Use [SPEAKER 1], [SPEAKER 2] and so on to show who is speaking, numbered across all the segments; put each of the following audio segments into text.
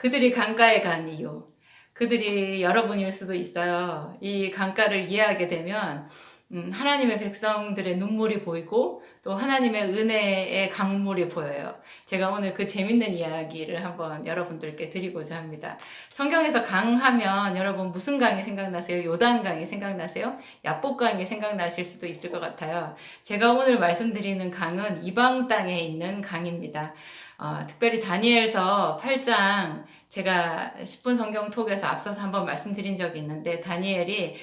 [SPEAKER 1] 그들이 강가에 간 이유. 그들이 여러분일 수도 있어요. 이 강가를 이해하게 되면 하나님의 백성들의 눈물이 보이고 또 하나님의 은혜의 강물이 보여요. 제가 오늘 그 재밌는 이야기를 한번 여러분들께 드리고자 합니다. 성경에서 강하면 여러분 무슨 강이 생각나세요? 요단강이 생각나세요? 야복강이 생각나실 수도 있을 것 같아요. 제가 오늘 말씀드리는 강은 이방 땅에 있는 강입니다. 특별히 다니엘서 8장 제가 10분 성경 톡에서 앞서서 한번 말씀드린 적이 있는데 다니엘서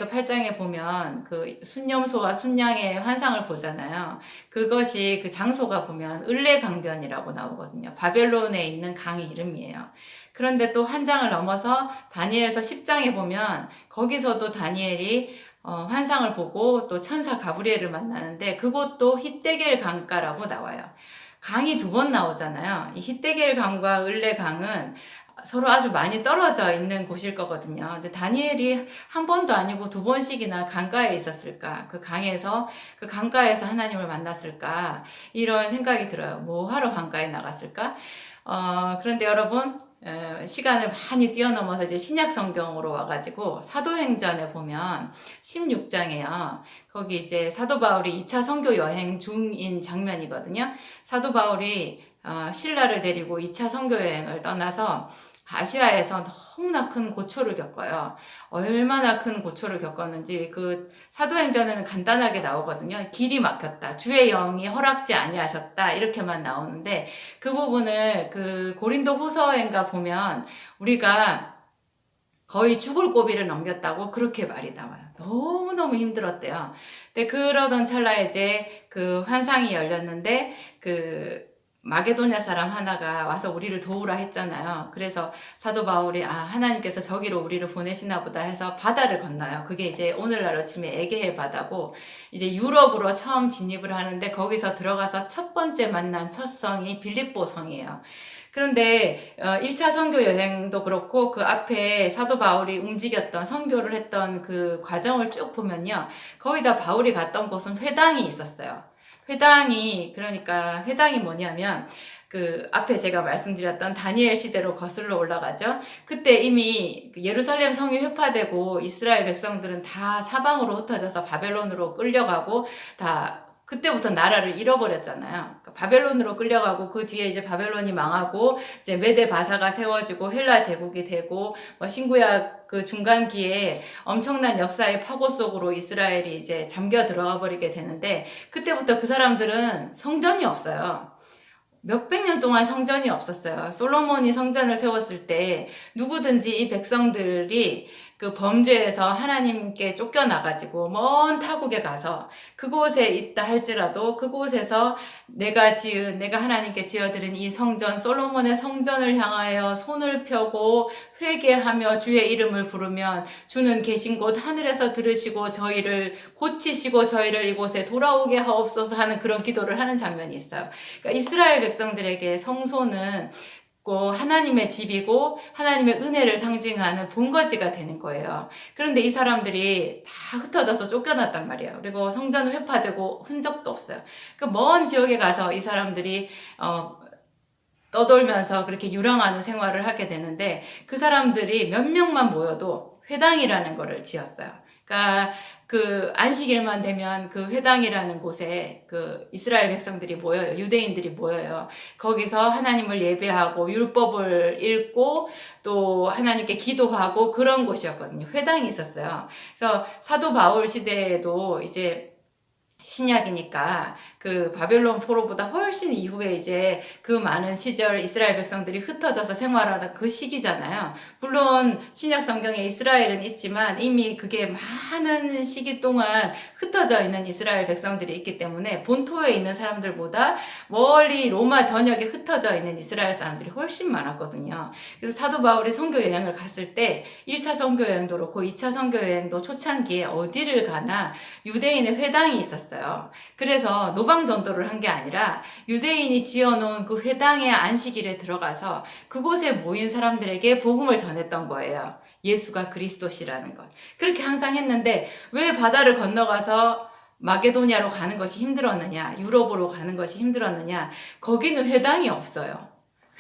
[SPEAKER 1] 8장에 보면 그 순념소와 순양의 환상을 보잖아요. 그것이 그 장소가 보면 을레강변이라고 나오거든요. 바벨론에 있는 강의 이름이에요. 그런데 또 한 장을 넘어서 다니엘서 10장에 보면 거기서도 다니엘이 환상을 보고 또 천사 가브리엘을 만나는데 그곳도 히데겔 강가라고 나와요. 강이 두 번 나오잖아요. 이 히데겔 강과 을레 강은 서로 아주 많이 떨어져 있는 곳일 거거든요. 근데 다니엘이 한 번도 아니고 두 번씩이나 강가에 있었을까? 그 강가에서 하나님을 만났을까? 이런 생각이 들어요. 뭐 하러 강가에 나갔을까? 그런데 여러분, 시간을 많이 뛰어넘어서 이제 신약 성경으로 와가지고 사도행전에 보면 16장에요. 거기 이제 사도 바울이 2차 선교 여행 중인 장면이거든요. 사도 바울이 신라를 데리고 2차 선교 여행을 떠나서 아시아에서 너무나 큰 고초를 겪어요. 얼마나 큰 고초를 겪었는지 그 사도행전에는 간단하게 나오거든요. 길이 막혔다. 주의 영이 허락지 아니하셨다. 이렇게만 나오는데 그 부분을 그 고린도 후서인가 보면 우리가 거의 죽을 고비를 넘겼다고 그렇게 말이 나와요. 너무너무 힘들었대요. 근데 그러던 찰나에 이제 그 환상이 열렸는데 그 마게도냐 사람 하나가 와서 우리를 도우라 했잖아요. 그래서 사도 바울이 하나님께서 저기로 우리를 보내시나 보다 해서 바다를 건너요. 그게 이제 오늘날로 치면 에게해 바다고 이제 유럽으로 처음 진입을 하는데 거기서 들어가서 첫 번째 만난 첫 성이 빌립보 성이에요. 그런데 1차 선교 여행도 그렇고 그 앞에 사도 바울이 움직였던 선교를 했던 그 과정을 쭉 보면요. 거의 다 바울이 갔던 곳은 회당이 있었어요. 그러니까 회당이 뭐냐면 그 앞에 제가 말씀드렸던 다니엘 시대로 거슬러 올라가죠. 그때 이미 예루살렘 성이 회파되고 이스라엘 백성들은 다 사방으로 흩어져서 바벨론으로 끌려가고 다 그때부터 나라를 잃어버렸잖아요. 그러니까 바벨론으로 끌려가고 그 뒤에 이제 바벨론이 망하고 이제 메데 바사가 세워지고 헬라 제국이 되고 신구약 그 중간기에 엄청난 역사의 파고 속으로 이스라엘이 이제 잠겨 들어가 버리게 되는데 그때부터 그 사람들은 성전이 없어요. 몇백 년 동안 성전이 없었어요. 솔로몬이 성전을 세웠을 때 누구든지 이 백성들이 그 범죄에서 하나님께 쫓겨나가지고 먼 타국에 가서 그곳에 있다 할지라도 그곳에서 내가 하나님께 지어드린 이 성전, 솔로몬의 성전을 향하여 손을 펴고 회개하며 주의 이름을 부르면 주는 계신 곳 하늘에서 들으시고 저희를 고치시고 저희를 이곳에 돌아오게 하옵소서 하는 그런 기도를 하는 장면이 있어요. 그러니까 이스라엘 백성들에게 성소는 하나님의 집이고 하나님의 은혜를 상징하는 본거지가 되는 거예요. 그런데 이 사람들이 다 흩어져서 쫓겨났단 말이에요. 그리고 성전은 회파되고 흔적도 없어요. 그 먼 지역에 가서 이 사람들이 떠돌면서 그렇게 유랑하는 생활을 하게 되는데 그 사람들이 몇 명만 모여도 회당이라는 거를 지었어요. 그러니까 그 안식일만 되면 그 회당이라는 곳에 그 이스라엘 백성들이 모여요. 유대인들이 모여요. 거기서 하나님을 예배하고 율법을 읽고 또 하나님께 기도하고 그런 곳이었거든요. 회당이 있었어요. 그래서 사도 바울 시대에도 이제 신약이니까 그 바벨론 포로보다 훨씬 이후에 이제 그 많은 시절 이스라엘 백성들이 흩어져서 생활하던 그 시기잖아요. 물론 신약 성경에 이스라엘은 있지만 이미 그게 많은 시기 동안 흩어져 있는 이스라엘 백성들이 있기 때문에 본토에 있는 사람들보다 멀리 로마 전역에 흩어져 있는 이스라엘 사람들이 훨씬 많았거든요. 그래서 사도 바울이 선교 여행을 갔을 때 1차 선교 여행도 그렇고 2차 선교 여행도 초창기에 어디를 가나 유대인의 회당이 있었어요. 그래서 노방 전도를 한 게 아니라 유대인이 지어놓은 그 회당의 안식일에 들어가서 그곳에 모인 사람들에게 복음을 전했던 거예요. 예수가 그리스도시라는 것. 그렇게 항상 했는데 왜 바다를 건너가서 마게도냐로 가는 것이 힘들었느냐, 유럽으로 가는 것이 힘들었느냐, 거기는 회당이 없어요.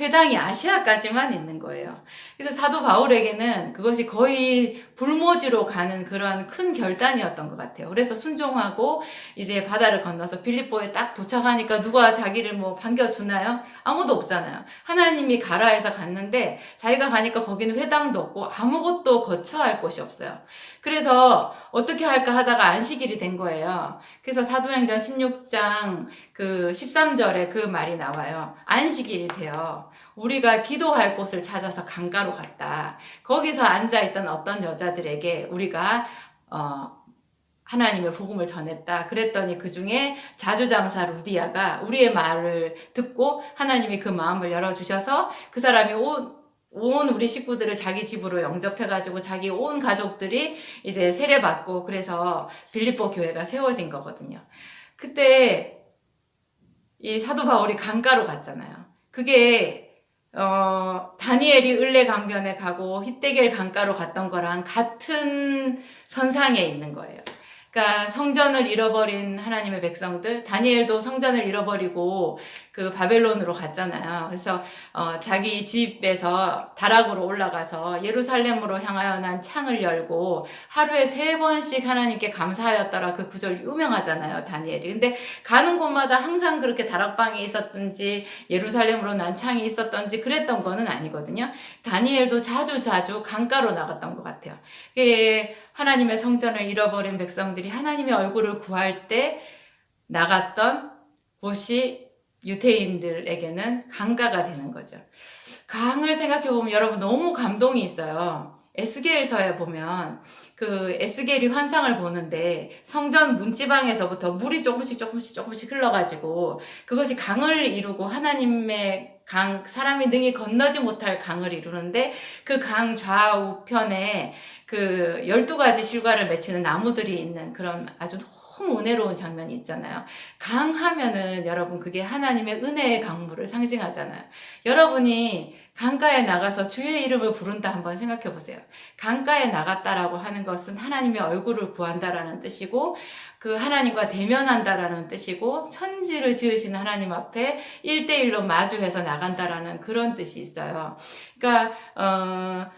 [SPEAKER 1] 회당이 아시아까지만 있는 거예요. 그래서 사도 바울에게는 그것이 거의 불모지로 가는 그러한 큰 결단이었던 것 같아요. 그래서 순종하고 이제 바다를 건너서 빌립보에 딱 도착하니까 누가 자기를 뭐 반겨주나요? 아무도 없잖아요. 하나님이 가라 해서 갔는데 자기가 가니까 거기는 회당도 없고 아무것도 거처할 곳이 없어요. 그래서 어떻게 할까 하다가 안식일이 된 거예요. 그래서 사도행전 16장 그 13절에 그 말이 나와요. 안식일이 돼요. 우리가 기도할 곳을 찾아서 강가로 갔다. 거기서 앉아있던 어떤 여자들에게 우리가 하나님의 복음을 전했다. 그랬더니 그 중에 자주장사 루디아가 우리의 말을 듣고 하나님이 그 마음을 열어주셔서 그 사람이 온 우리 식구들을 자기 집으로 영접해가지고 자기 온 가족들이 이제 세례받고 그래서 빌립보 교회가 세워진 거거든요. 그때 이 사도 바울이 강가로 갔잖아요. 그게 다니엘이 을레 강변에 가고 히데겔 강가로 갔던 거랑 같은 선상에 있는 거예요. 그러니까 성전을 잃어버린 하나님의 백성들, 다니엘도 성전을 잃어버리고 그 바벨론으로 갔잖아요. 그래서 자기 집에서 다락으로 올라가서 예루살렘으로 향하여 난 창을 열고 하루에 3번씩 하나님께 감사하였더라. 그 구절 유명하잖아요, 다니엘이. 근데 가는 곳마다 항상 그렇게 다락방이 있었든지 예루살렘으로 난 창이 있었던지 그랬던 거는 아니거든요. 다니엘도 자주 강가로 나갔던 것 같아요. 하나님의 성전을 잃어버린 백성들이 하나님의 얼굴을 구할 때 나갔던 곳이 유대인들에게는 강가가 되는 거죠. 강을 생각해 보면 여러분 너무 감동이 있어요. 에스겔서에 보면 그 에스겔이 환상을 보는데 성전 문지방에서부터 물이 조금씩 흘러가지고 그것이 강을 이루고 하나님의 강, 사람이 능히 건너지 못할 강을 이루는데 그 강 좌우편에 그 12가지 실과를 맺히는 나무들이 있는 그런 아주 너무 은혜로운 장면이 있잖아요. 강 하면은 여러분 그게 하나님의 은혜의 강물을 상징하잖아요. 여러분이 강가에 나가서 주의 이름을 부른다 한번 생각해 보세요. 강가에 나갔다라고 하는 것은 하나님의 얼굴을 구한다라는 뜻이고 그 하나님과 대면한다라는 뜻이고 천지를 지으신 하나님 앞에 1대1로 마주해서 나간다라는 그런 뜻이 있어요. 그러니까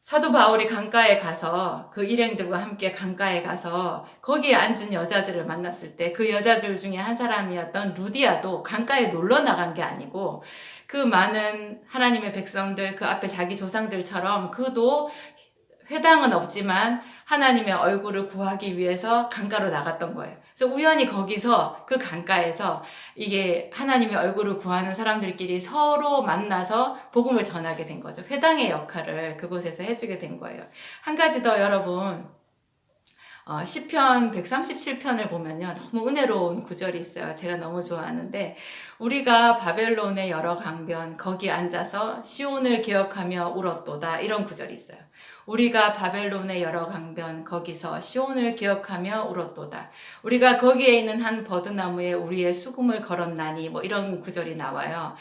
[SPEAKER 1] 사도 바울이 강가에 가서 그 일행들과 함께 강가에 가서 거기에 앉은 여자들을 만났을 때 그 여자들 중에 한 사람이었던 루디아도 강가에 놀러 나간 게 아니고 그 많은 하나님의 백성들 그 앞에 자기 조상들처럼 그도 회당은 없지만 하나님의 얼굴을 구하기 위해서 강가로 나갔던 거예요. 그래서 우연히 거기서 그 강가에서 이게 하나님의 얼굴을 구하는 사람들끼리 서로 만나서 복음을 전하게 된 거죠. 회당의 역할을 그곳에서 해주게 된 거예요. 한 가지 더 여러분 시편 137편을 보면요. 너무 은혜로운 구절이 있어요. 제가 너무 좋아하는데 우리가 바벨론의 여러 강변 거기 앉아서 시온을 기억하며 울었도다 이런 구절이 있어요. 우리가 바벨론의 여러 강변 거기서 시온을 기억하며 울었도다. 우리가 거기에 있는 한 버드나무에 우리의 수금을 걸었나니 뭐 이런 구절이 나와요.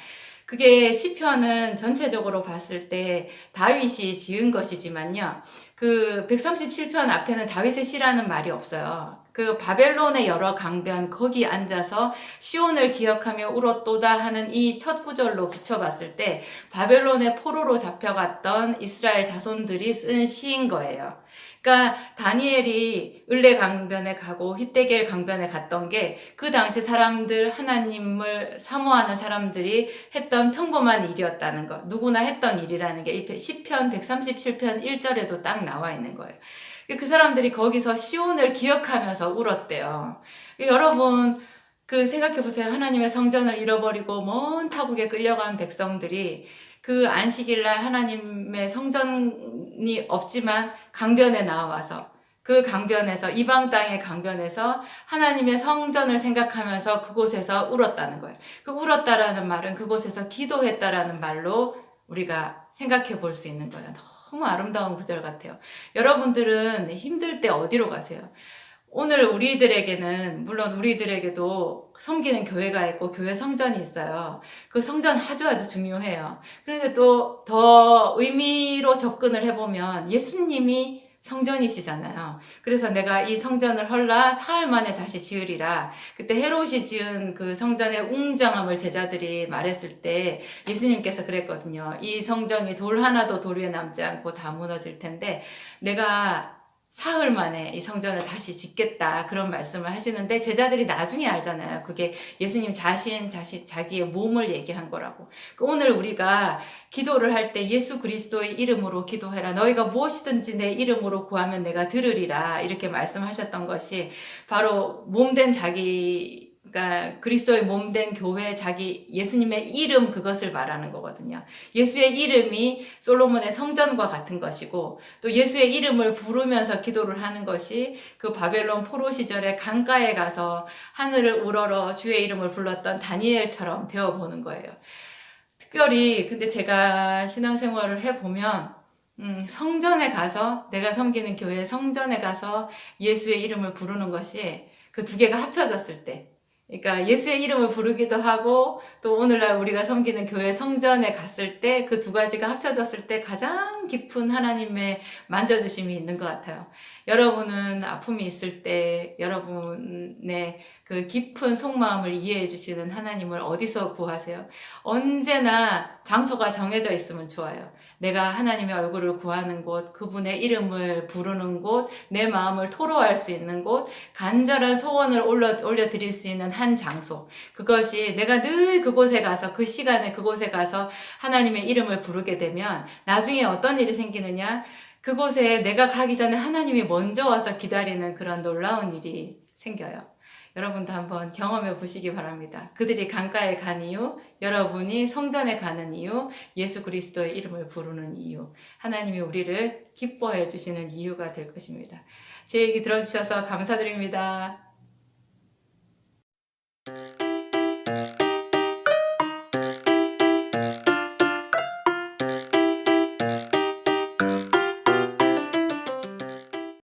[SPEAKER 1] 그게 시편은 전체적으로 봤을 때 다윗이 지은 것이지만요. 그 137편 앞에는 다윗의 시라는 말이 없어요. 그 바벨론의 여러 강변 거기 앉아서 시온을 기억하며 울었도다 하는 이 첫 구절로 비춰봤을 때 바벨론의 포로로 잡혀갔던 이스라엘 자손들이 쓴 시인 거예요. 그러니까 다니엘이 을레 강변에 가고 히데겔 강변에 갔던 게 그 당시 사람들 하나님을 사모하는 사람들이 했던 평범한 일이었다는 것, 누구나 했던 일이라는 게 이 시편 137편 1절에도 딱 나와 있는 거예요. 그 사람들이 거기서 시온을 기억하면서 울었대요. 여러분 그 생각해 보세요. 하나님의 성전을 잃어버리고 먼 타국에 끌려간 백성들이 그 안식일날 하나님의 성전이 없지만 강변에 나와서 그 강변에서 이방 땅의 강변에서 하나님의 성전을 생각하면서 그곳에서 울었다는 거예요. 그 울었다라는 말은 그곳에서 기도했다라는 말로 우리가 생각해 볼 수 있는 거예요. 너무 아름다운 구절 같아요. 여러분들은 힘들 때 어디로 가세요? 오늘 우리들에게는 물론 우리들에게도 섬기는 교회가 있고 교회 성전이 있어요. 그 성전 아주 중요해요. 그런데 또 더 의미로 접근을 해보면 예수님이 성전이시잖아요. 그래서 내가 이 성전을 헐라 사흘 만에 다시 지으리라. 그때 헤롯이 지은 그 성전의 웅장함을 제자들이 말했을 때 예수님께서 그랬거든요. 이 성전이 돌 하나도 돌 위에 남지 않고 다 무너질 텐데 내가 사흘 만에 이 성전을 다시 짓겠다, 그런 말씀을 하시는데 제자들이 나중에 알잖아요. 그게 예수님 자기의 몸을 얘기한 거라고. 오늘 우리가 기도를 할 때 예수 그리스도의 이름으로 기도해라. 너희가 무엇이든지 내 이름으로 구하면 내가 들으리라. 이렇게 말씀하셨던 것이 바로 몸된 자기, 그러니까 그리스도의 몸된 교회, 자기 예수님의 이름, 그것을 말하는 거거든요. 예수의 이름이 솔로몬의 성전과 같은 것이고, 또 예수의 이름을 부르면서 기도를 하는 것이 그 바벨론 포로 시절에 강가에 가서 하늘을 우러러 주의 이름을 불렀던 다니엘처럼 되어보는 거예요. 특별히 근데 제가 신앙생활을 해보면 성전에 가서, 내가 섬기는 교회 성전에 가서 예수의 이름을 부르는 것이 그 두 개가 합쳐졌을 때, 그러니까 예수의 이름을 부르기도 하고 또 오늘날 우리가 섬기는 교회 성전에 갔을 때 그 두 가지가 합쳐졌을 때 가장 깊은 하나님의 만져주심이 있는 것 같아요. 여러분은 아픔이 있을 때 여러분의 그 깊은 속마음을 이해해 주시는 하나님을 어디서 구하세요? 언제나 장소가 정해져 있으면 좋아요. 내가 하나님의 얼굴을 구하는 곳, 그분의 이름을 부르는 곳, 내 마음을 토로할 수 있는 곳, 간절한 소원을 올려드릴 수 있는 한 장소. 그것이 내가 늘 그곳에 가서, 그 시간에 그곳에 가서 하나님의 이름을 부르게 되면 나중에 어떤 일이 생기느냐? 그곳에 내가 가기 전에 하나님이 먼저 와서 기다리는 그런 놀라운 일이 생겨요. 여러분도 한번 경험해 보시기 바랍니다. 그들이 강가에 간 이유, 여러분이 성전에 가는 이유, 예수 그리스도의 이름을 부르는 이유, 하나님이 우리를 기뻐해 주시는 이유가 될 것입니다. 제 얘기 들어주셔서 감사드립니다.